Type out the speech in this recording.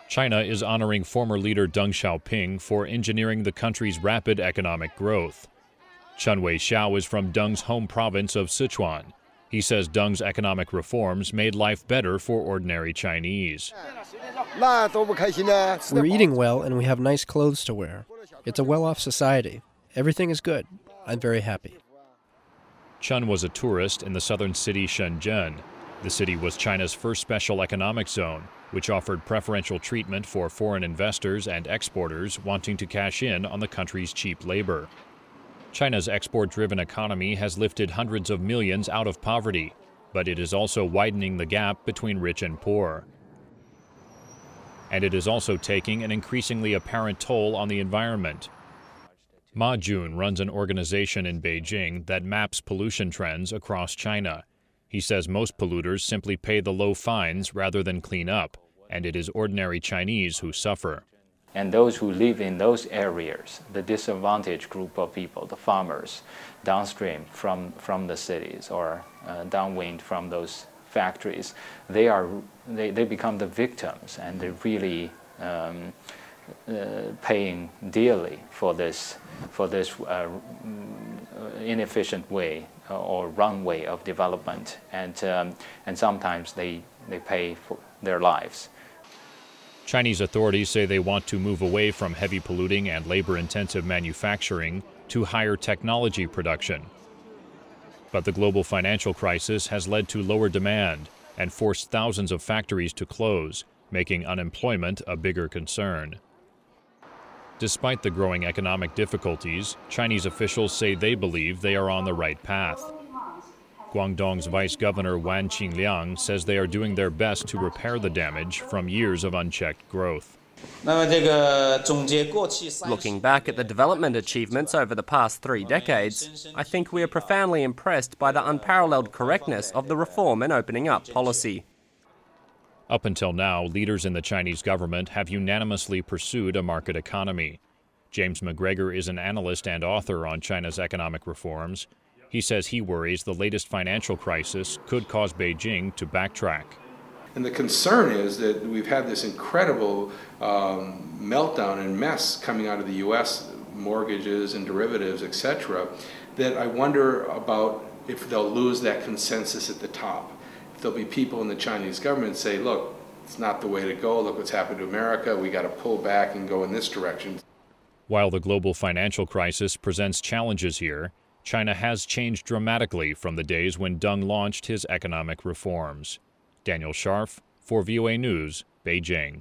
China is honoring former leader Deng Xiaoping for engineering the country's rapid economic growth. Chen Wei-xiao is from Deng's home province of Sichuan. He says Deng's economic reforms made life better for ordinary Chinese. We're eating well and we have nice clothes to wear. It's a well-off society. Everything is good. I'm very happy. Chen was a tourist in the southern city Shenzhen. The city was China's first special economic zone, which offered preferential treatment for foreign investors and exporters wanting to cash in on the country's cheap labor. China's export-driven economy has lifted hundreds of millions out of poverty, but it is also widening the gap between rich and poor. And it is also taking an increasingly apparent toll on the environment. Ma Jun runs an organization in Beijing that maps pollution trends across China. He says most polluters simply pay the low fines rather than clean up, and it is ordinary Chinese who suffer. And those who live in those areas, the disadvantaged group of people, the farmers, downstream from the cities or downwind from those factories, they become the victims, and they're really paying dearly for this inefficient way or wrong way of development, and sometimes they pay for their lives. Chinese authorities say they want to move away from heavy polluting and labor-intensive manufacturing to higher technology production. But the global financial crisis has led to lower demand and forced thousands of factories to close, making unemployment a bigger concern. Despite the growing economic difficulties, Chinese officials say they believe they are on the right path. Guangdong's Vice Governor Wan Qingliang says they are doing their best to repair the damage from years of unchecked growth. Looking back at the development achievements over the past 3 decades, I think we are profoundly impressed by the unparalleled correctness of the reform and opening up policy. Up until now, leaders in the Chinese government have unanimously pursued a market economy. James McGregor is an analyst and author on China's economic reforms. He says he worries the latest financial crisis could cause Beijing to backtrack. And the concern is that we've had this incredible meltdown and mess coming out of the U.S., mortgages and derivatives, etc., that I wonder about if they'll lose that consensus at the top. If there'll be people in the Chinese government say, look, it's not the way to go, look what's happened to America, we got to pull back and go in this direction. While the global financial crisis presents challenges here, China has changed dramatically from the days when Deng launched his economic reforms. Daniel Schearf for VOA News, Beijing.